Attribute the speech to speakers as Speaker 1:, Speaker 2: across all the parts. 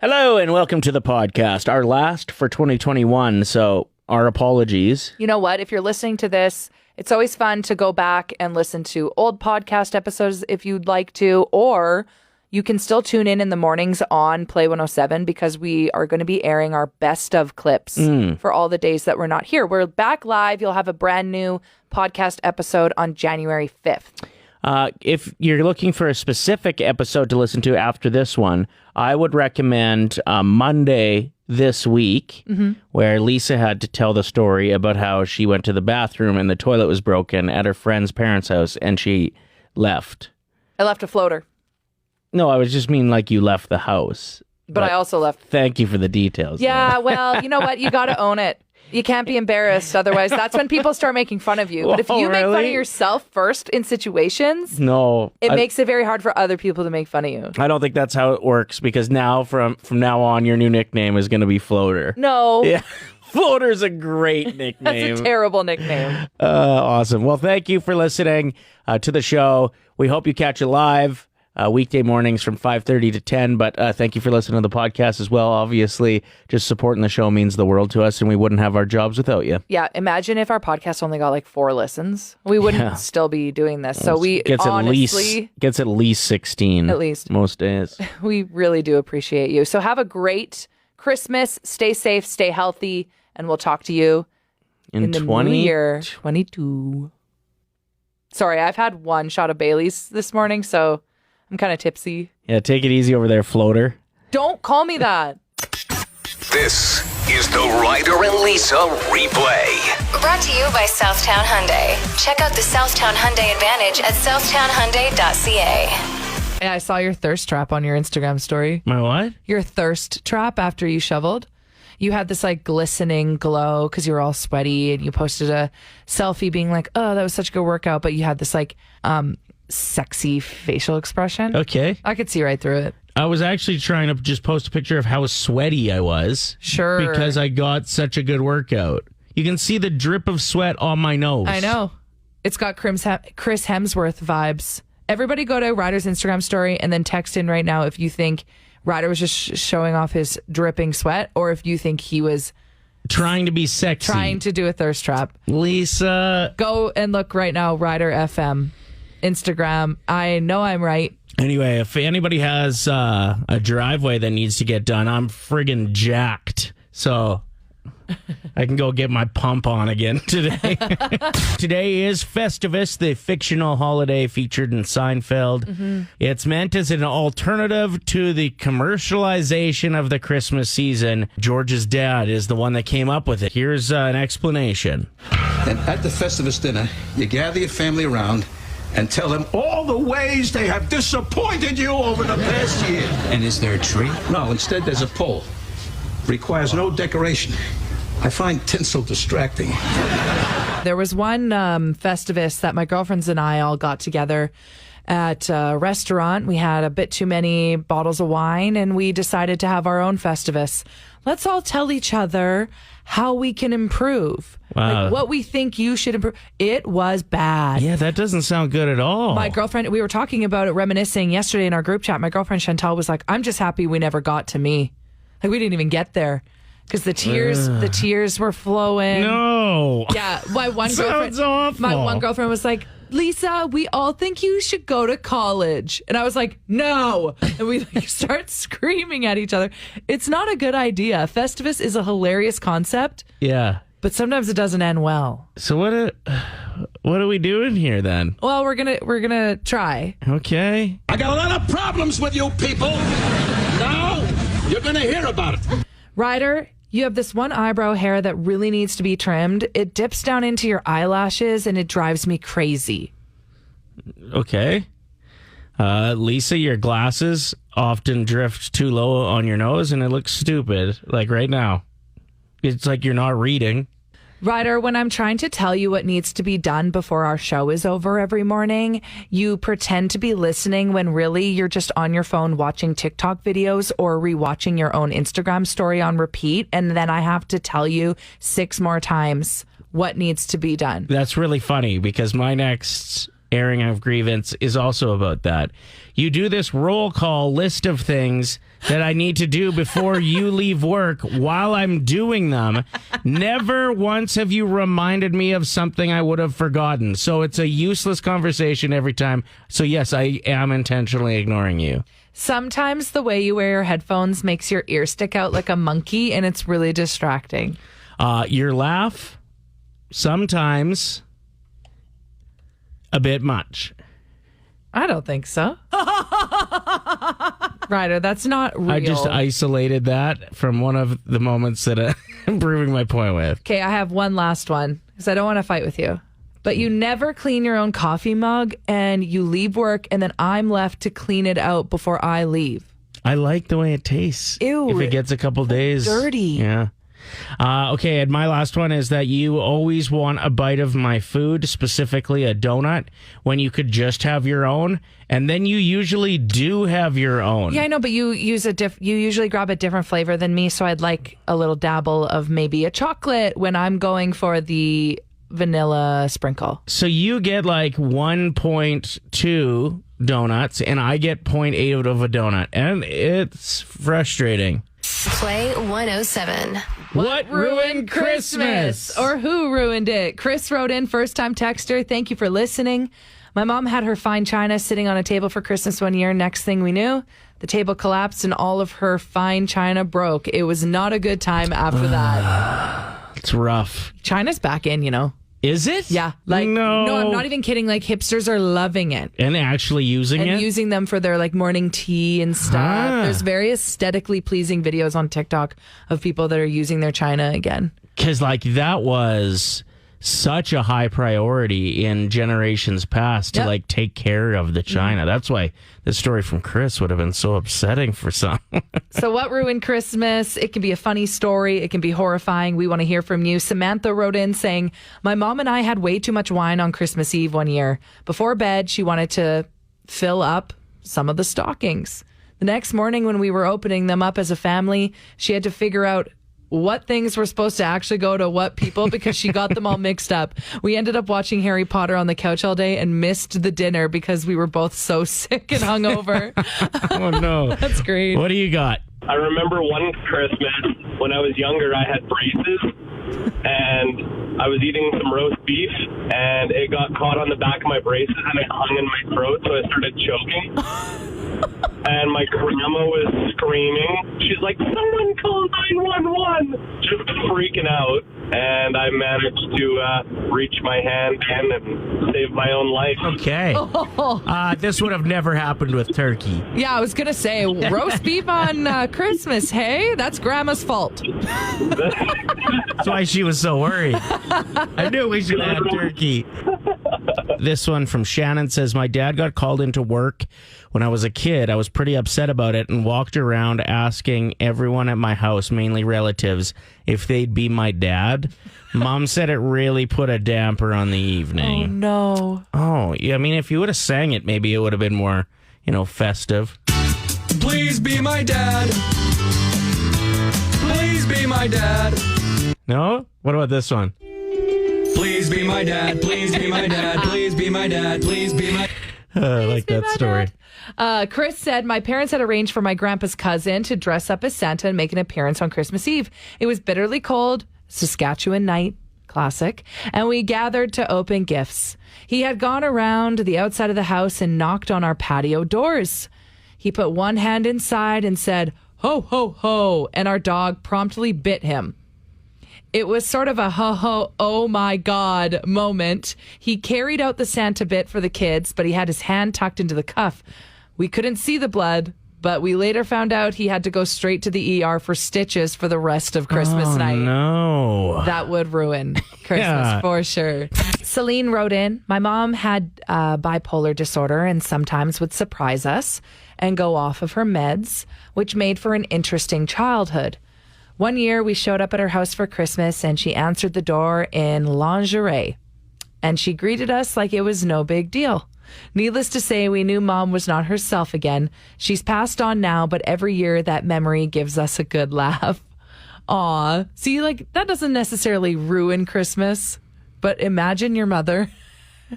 Speaker 1: Hello and welcome to the podcast, our last for 2021, so our apologies.
Speaker 2: You know what? If you're listening to this, it's always fun to go back and listen to old podcast episodes if you'd like to, or you can still tune in the mornings on Play 107 because we are going to be airing our best of clips for all the days that we're not here. We're back live. You'll have a brand new podcast episode on January 5th.
Speaker 1: If you're looking for a specific episode to listen to after this one, I would recommend Monday this week, where Lisa had to tell the story about how she went to the bathroom and the toilet was broken at her friend's parents' house and she left.
Speaker 2: I left a floater.
Speaker 1: No, I was just mean like you left the house.
Speaker 2: But I also left.
Speaker 1: Thank you for the details.
Speaker 2: Yeah, well, you know what? You got to own it. You can't be embarrassed. Otherwise, that's when people start making fun of you. But if you make fun of yourself first in situations, it makes it very hard for other people to make fun of you.
Speaker 1: I don't think that's how it works because now, from now on, your new nickname is going to be Floater.
Speaker 2: No.
Speaker 1: Yeah. Floater's a great nickname.
Speaker 2: That's a terrible nickname.
Speaker 1: Awesome. Well, thank you for listening to the show. We hope you catch it live. Weekday mornings from 5:30 to 10, but thank you for listening to the podcast as well. Obviously, just supporting the show means the world to us, and we wouldn't have our jobs without you.
Speaker 2: Yeah, imagine if our podcast only got like 4 listens. We wouldn't still be doing this. So we
Speaker 1: gets
Speaker 2: honestly...
Speaker 1: gets at least 16.
Speaker 2: At least.
Speaker 1: Most days.
Speaker 2: We really do appreciate you. So have a great Christmas. Stay safe, stay healthy, and we'll talk to you in the new year 22. Sorry, I've had 1 shot of Bailey's this morning, so... I'm kind of tipsy.
Speaker 1: Yeah, take it easy over there, Floater.
Speaker 2: Don't call me that.
Speaker 3: This is the Ryder and Lisa replay.
Speaker 4: Brought to you by Southtown Hyundai. Check out the Southtown Hyundai Advantage at southtownhyundai.ca.
Speaker 2: And I saw your thirst trap on your Instagram story.
Speaker 1: My what?
Speaker 2: Your thirst trap after you shoveled. You had this like glistening glow because you were all sweaty, and you posted a selfie being like, oh, that was such a good workout. But you had this like... sexy facial expression.
Speaker 1: Okay.
Speaker 2: I could see right through it.
Speaker 1: I was actually trying to just post a picture of how sweaty I was.
Speaker 2: Sure.
Speaker 1: Because I got such a good workout. You can see the drip of sweat on my nose.
Speaker 2: I know. It's got Chris Hemsworth vibes. Everybody go to Ryder's Instagram story and then text in right now if you think Ryder was just showing off his dripping sweat or if you think he was...
Speaker 1: trying to be sexy.
Speaker 2: Trying to do a thirst trap.
Speaker 1: Lisa.
Speaker 2: Go and look right now, Ryder FM. Instagram. I know I'm right.
Speaker 1: Anyway, if anybody has a driveway that needs to get done, I'm friggin' jacked. So I can go get my pump on again today. Today is Festivus, the fictional holiday featured in Seinfeld. It's meant as an alternative to the commercialization of the Christmas season. George's dad is the one that came up with it. Here's an explanation.
Speaker 5: And at the Festivus dinner, you gather your family around and tell them all the ways they have disappointed you over the past year.
Speaker 6: And is there a tree?
Speaker 5: No, instead there's a pole. Requires no decoration. I find tinsel distracting.
Speaker 2: There was one Festivus that my girlfriends and I all got together at a restaurant. We had a bit too many bottles of wine, and we decided to have our own Festivus. Let's all tell each other how we can improve.
Speaker 1: Wow.
Speaker 2: Like what we think you should improve. It was bad.
Speaker 1: Yeah, that doesn't sound good at all.
Speaker 2: My girlfriend, we were talking about it, reminiscing yesterday in our group chat. My girlfriend Chantal was like, I'm just happy we never got to me. Like we didn't even get there. Because the tears were flowing.
Speaker 1: No.
Speaker 2: Yeah, my one
Speaker 1: Sounds
Speaker 2: girlfriend.
Speaker 1: awful.
Speaker 2: My one girlfriend was like, Lisa, we all think you should go to college. And I was like, no. And we like start screaming at each other. It's not a good idea. Festivus is a hilarious concept.
Speaker 1: Yeah.
Speaker 2: But sometimes it doesn't end well.
Speaker 1: So what are we doing here then?
Speaker 2: Well, we're gonna try.
Speaker 1: Okay.
Speaker 5: I got a lot of problems with you people. Now you're going to hear about it.
Speaker 2: Ryder, you have this one eyebrow hair that really needs to be trimmed. It dips down into your eyelashes and it drives me crazy.
Speaker 1: Okay. Lisa, your glasses often drift too low on your nose and it looks stupid. Like right now. It's like you're not reading.
Speaker 2: Ryder, when I'm trying to tell you what needs to be done before our show is over every morning, you pretend to be listening when really you're just on your phone watching TikTok videos or rewatching your own Instagram story on repeat. And then I have to tell you 6 more times what needs to be done.
Speaker 1: That's really funny because my next airing of Grievance is also about that. You do this roll call list of things that I need to do before you leave work while I'm doing them. Never once have you reminded me of something I would have forgotten. So it's a useless conversation every time. So yes, I am intentionally ignoring you.
Speaker 2: Sometimes the way you wear your headphones makes your ear stick out like a monkey, and it's really distracting.
Speaker 1: Your laugh, sometimes a bit much.
Speaker 2: I don't think so. Ryder, that's not real.
Speaker 1: I just isolated that from one of the moments that I'm proving my point with.
Speaker 2: Okay, I have one last one because I don't want to fight with you. But you never clean your own coffee mug and you leave work and then I'm left to clean it out before I leave.
Speaker 1: I like the way it tastes.
Speaker 2: Ew.
Speaker 1: If it gets a couple days.
Speaker 2: Dirty.
Speaker 1: Yeah. Okay, and my last one is that you always want a bite of my food, specifically a donut, when you could just have your own, and then you usually do have your own.
Speaker 2: Yeah, I know, but you usually grab a different flavor than me, so I'd like a little dabble of maybe a chocolate when I'm going for the vanilla sprinkle.
Speaker 1: So you get like 1.2 donuts, and I get 0.8 out of a donut, and it's frustrating.
Speaker 4: Play 107.
Speaker 1: What ruined Christmas?
Speaker 2: Or who ruined it? Chris wrote in, first-time texter. Thank you for listening. My mom had her fine china sitting on a table for Christmas one year. Next thing we knew, the table collapsed and all of her fine china broke. It was not a good time after that.
Speaker 1: It's rough.
Speaker 2: China's back in, you know.
Speaker 1: Is it?
Speaker 2: Yeah. Like,
Speaker 1: no,
Speaker 2: I'm not even kidding. Like, hipsters are loving it.
Speaker 1: And actually using
Speaker 2: and
Speaker 1: it?
Speaker 2: using them for their like morning tea and stuff. There's very aesthetically pleasing videos on TikTok of people that are using their china again.
Speaker 1: Because like that was such a high priority in generations past to like take care of the china. That's why the story from Chris would have been so upsetting for some.
Speaker 2: So what ruined Christmas? It can be a funny story. It can be horrifying. We want to hear from you. Samantha wrote in saying, my mom and I had way too much wine on Christmas Eve one year. Before bed, she wanted to fill up some of the stockings. The next morning when we were opening them up as a family, she had to figure out what things were supposed to actually go to what people because she got them all mixed up. We ended up watching Harry Potter on the couch all day and missed the dinner because we were both so sick and hungover.
Speaker 1: Oh, no.
Speaker 2: That's great.
Speaker 1: What do you got?
Speaker 6: I remember one Christmas when I was younger, I had braces and I was eating some roast beef and it got caught on the back of my braces and it hung in my throat, so I started choking. And my grandma was screaming. She's like, someone call 911! Just freaking out. And I managed to reach my hand in and save my own life.
Speaker 1: Okay. This would have never happened with turkey.
Speaker 2: Yeah, I was going to say, roast beef on Christmas, hey? That's Grandma's fault.
Speaker 1: That's why she was so worried. I knew we should have turkey. This one from Shannon says, my dad got called into work when I was a kid. I was pretty upset about it and walked around asking everyone at my house, mainly relatives, if they'd be my dad. Mom said it really put a damper on the evening.
Speaker 2: Oh, no.
Speaker 1: Oh, yeah. I mean, if you would have sang it, maybe it would have been more, festive.
Speaker 7: Please be my dad. Please be my dad.
Speaker 1: No? What about this one?
Speaker 7: Please be my dad. Please be my dad. Please be my dad. Please be my...
Speaker 1: I like that story.
Speaker 2: Chris said, my parents had arranged for my grandpa's cousin to dress up as Santa and make an appearance on Christmas Eve. It was bitterly cold, Saskatchewan night, classic, and we gathered to open gifts. He had gone around the outside of the house and knocked on our patio doors. He put one hand inside and said, ho, ho, ho, and our dog promptly bit him. It was sort of a ho-ho, oh my God moment. He carried out the Santa bit for the kids, but he had his hand tucked into the cuff. We couldn't see the blood, but we later found out he had to go straight to the ER for stitches for the rest of Christmas night.
Speaker 1: No.
Speaker 2: That would ruin Christmas for sure. Celine wrote in, my mom had bipolar disorder and sometimes would surprise us and go off of her meds, which made for an interesting childhood. One year, we showed up at her house for Christmas, and she answered the door in lingerie. And she greeted us like it was no big deal. Needless to say, we knew Mom was not herself again. She's passed on now, but every year that memory gives us a good laugh. Aw. See, like, that doesn't necessarily ruin Christmas, but imagine your mother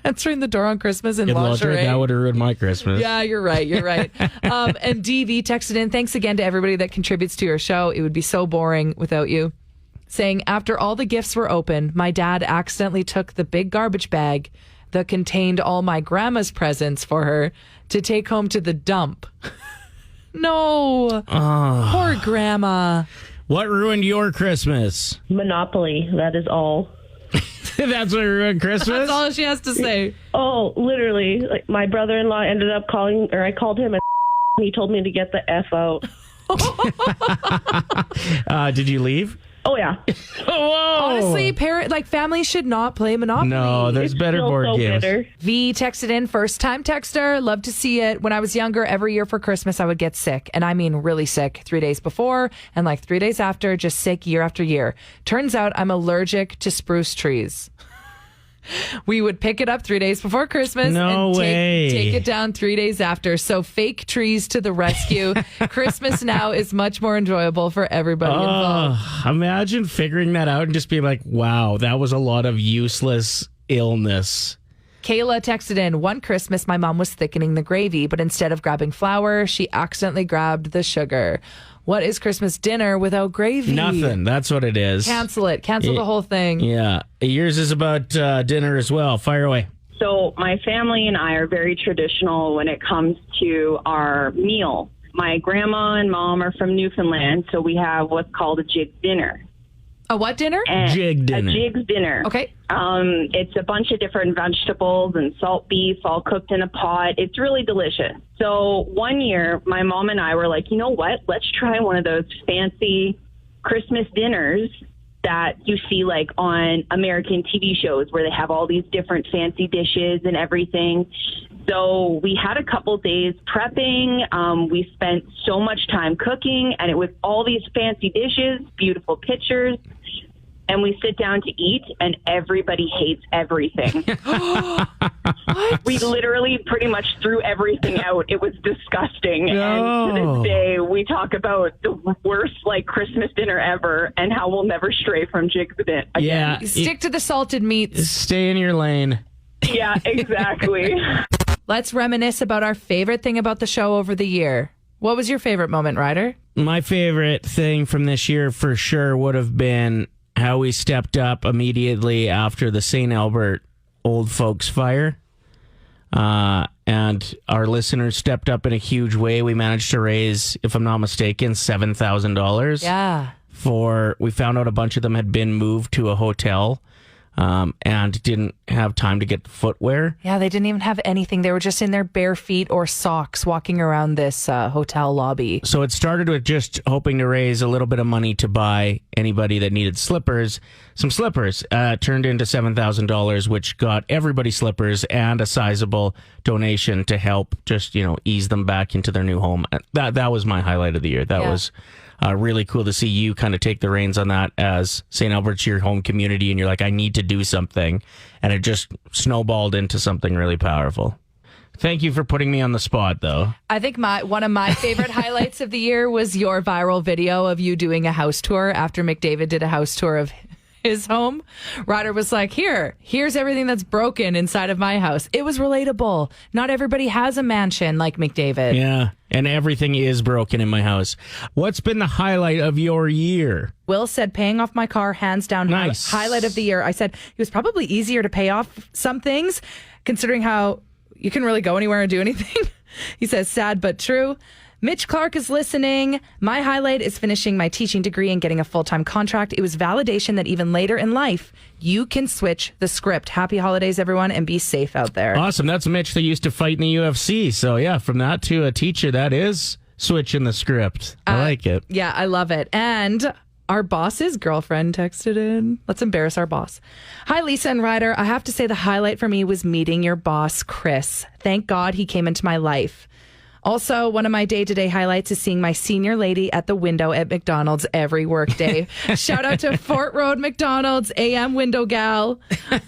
Speaker 2: answering the door on Christmas in
Speaker 1: In
Speaker 2: lingerie.
Speaker 1: that would have ruined my Christmas.
Speaker 2: Yeah, you're right. And DV texted in, thanks again to everybody that contributes to your show. It would be so boring without you. Saying, after all the gifts were opened, my dad accidentally took the big garbage bag that contained all my grandma's presents for her to take home to the dump. No. Poor grandma.
Speaker 1: What ruined your Christmas?
Speaker 8: Monopoly, that is all.
Speaker 1: That's what ruined Christmas?
Speaker 2: That's all she has to say.
Speaker 8: Oh, literally. Like, my brother-in-law ended up I called him and he told me to get the F out.
Speaker 1: Did you leave?
Speaker 8: Oh, yeah.
Speaker 2: Honestly, families should not play Monopoly.
Speaker 1: No, there's better board games.
Speaker 8: Bitter.
Speaker 2: V texted in, first time texter, love to see it. When I was younger, every year for Christmas, I would get sick. And I mean really sick. 3 days before and like 3 days after, just sick year after year. Turns out I'm allergic to spruce trees. We would pick it up 3 days before Christmas and take it down 3 days after. So fake trees to the rescue. Christmas now is much more enjoyable for everybody involved.
Speaker 1: Imagine figuring that out and just being like, wow, that was a lot of useless illness.
Speaker 2: Kayla texted in, one Christmas, my mom was thickening the gravy, but instead of grabbing flour, she accidentally grabbed the sugar. What is Christmas dinner without gravy?
Speaker 1: Nothing. That's what it is.
Speaker 2: Cancel it. Cancel the whole thing.
Speaker 1: Yeah. Yours is about dinner as well. Fire away.
Speaker 9: So my family and I are very traditional when it comes to our meal. My grandma and mom are from Newfoundland, so we have what's called a jig dinner.
Speaker 2: A what dinner?
Speaker 1: Jig dinner.
Speaker 9: A jig's dinner.
Speaker 2: Okay.
Speaker 9: It's a bunch of different vegetables and salt beef all cooked in a pot. It's really delicious. So one year, my mom and I were like, you know what? Let's try one of those fancy Christmas dinners that you see like on American TV shows where they have all these different fancy dishes and everything. So we had a couple days prepping. We spent so much time cooking, and it was all these fancy dishes, beautiful pictures. And we sit down to eat, and everybody hates everything. We literally pretty much threw everything out. It was disgusting.
Speaker 1: No.
Speaker 9: And to this day, we talk about the worst Christmas dinner ever and how we'll never stray from jigs again.
Speaker 1: Yeah.
Speaker 2: Stick to the salted meats.
Speaker 1: Stay in your lane.
Speaker 9: Yeah, exactly.
Speaker 2: Let's reminisce about our favorite thing about the show over the year. What was your favorite moment, Ryder?
Speaker 1: My favorite thing from this year for sure would have been how we stepped up immediately after the St. Albert Old Folks Fire. And our listeners stepped up in a huge way. We managed to raise, if I'm not mistaken, $7,000.
Speaker 2: Yeah.
Speaker 1: We found out a bunch of them had been moved to a hotel and didn't have time to get footwear.
Speaker 2: Yeah, they didn't even have anything. They were just in their bare feet or socks walking around this hotel lobby.
Speaker 1: So it started with just hoping to raise a little bit of money to buy anybody that needed slippers. Some slippers turned into $7,000, which got everybody slippers and a sizable donation to help just, ease them back into their new home. That was my highlight of the year. That was really cool to see you kind of take the reins on that as St. Albert's your home community, and you're like, I need to do something. And it just snowballed into something really powerful. Thank you for putting me on the spot, though.
Speaker 2: I think one of my favorite highlights of the year was your viral video of you doing a house tour after McDavid did a house tour of his home. Ryder was like, here's everything that's broken inside of my house. It was relatable. Not everybody has a mansion like McDavid.
Speaker 1: Yeah, and everything is broken in my house. What's been the highlight of your year?
Speaker 2: Will said, paying off my car, hands down,
Speaker 1: nice.
Speaker 2: Highlight of the year. I said, it was probably easier to pay off some things, considering how you can really go anywhere and do anything. He says, sad but true. Mitch Clark is listening. My highlight is finishing my teaching degree and getting a full-time contract. It was validation that even later in life, you can switch the script. Happy holidays, everyone, and be safe out there.
Speaker 1: Awesome. That's Mitch that used to fight in the UFC. So, yeah, from that to a teacher, that is switching the script. I like it.
Speaker 2: Yeah, I love it. And our boss's girlfriend texted in. Let's embarrass our boss. Hi, Lisa and Ryder. I have to say the highlight for me was meeting your boss, Chris. Thank God he came into my life. Also, one of my day-to-day highlights is seeing my senior lady at the window at McDonald's every workday. Shout out to Fort Road McDonald's, AM window gal.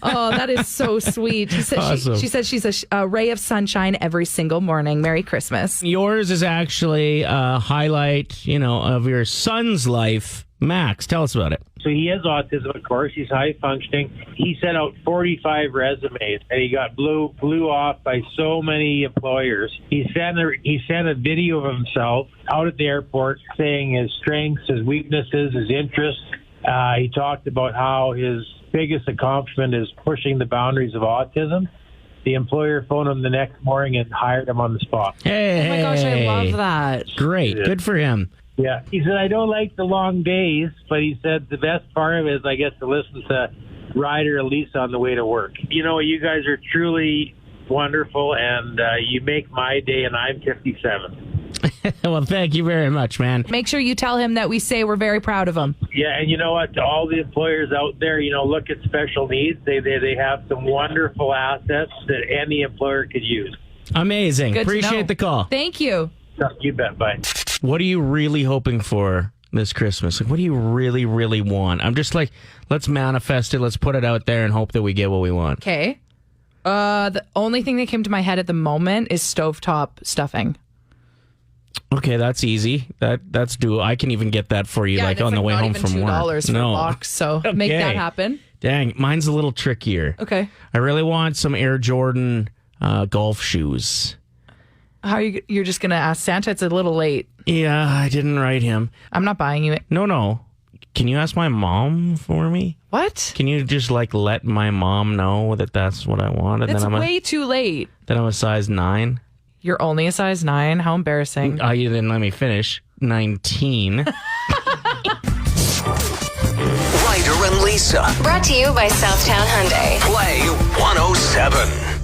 Speaker 2: Oh, that is so sweet. She said,
Speaker 1: awesome.
Speaker 2: she says she's a ray of sunshine every single morning. Merry Christmas.
Speaker 1: Yours is actually a highlight, of your son's life Max, tell us about it.
Speaker 10: So he has autism, of course. He's high functioning. He sent out 45 resumes, and he got blew off by so many employers. He sent a video of himself out at the airport saying his strengths, his weaknesses, his interests. He talked about how his biggest accomplishment is pushing the boundaries of autism. The employer phoned him the next morning and hired him on the spot.
Speaker 1: Hey,
Speaker 2: Oh my gosh, I love that.
Speaker 1: Great. Good for him.
Speaker 10: Yeah. He said, I don't like the long days, but he said the best part of it is I get to listen to Ryder and Lisa on the way to work. You know, you guys are truly wonderful, and you make my day, and I'm 57.
Speaker 1: Well, thank you very much, man.
Speaker 2: Make sure you tell him that we say we're very proud of him.
Speaker 10: Yeah, and you know what? To all the employers out there, you know, look at special needs. They have some wonderful assets that any employer could use.
Speaker 1: Amazing.
Speaker 2: Good to know.
Speaker 1: Appreciate the call.
Speaker 2: Thank you.
Speaker 10: You bet. Bye.
Speaker 1: What are you really hoping for this Christmas? Like, what do you really, really want? I'm just like, let's manifest it. Let's put it out there and hope that we get what we want.
Speaker 2: Okay. The only thing that came to my head at the moment is stovetop stuffing.
Speaker 1: Okay, that's easy. That's doable. I can even get that for you, like on the way home from work.
Speaker 2: $2 for a box, so make that happen.
Speaker 1: Dang, mine's a little trickier.
Speaker 2: Okay.
Speaker 1: I really want some Air Jordan golf shoes.
Speaker 2: How are you're just going to ask Santa? It's a little late.
Speaker 1: Yeah, I didn't write him.
Speaker 2: I'm not buying you it.
Speaker 1: No. Can you ask my mom for me?
Speaker 2: What?
Speaker 1: Can you just let my mom know that that's what I want? And
Speaker 2: It's
Speaker 1: then
Speaker 2: way too late.
Speaker 1: Then I'm a size 9.
Speaker 2: You're only a size 9? How embarrassing.
Speaker 1: You didn't let me finish. 19.
Speaker 3: Ryder and Lisa.
Speaker 4: Brought to you by Southtown Hyundai.
Speaker 3: Play 107.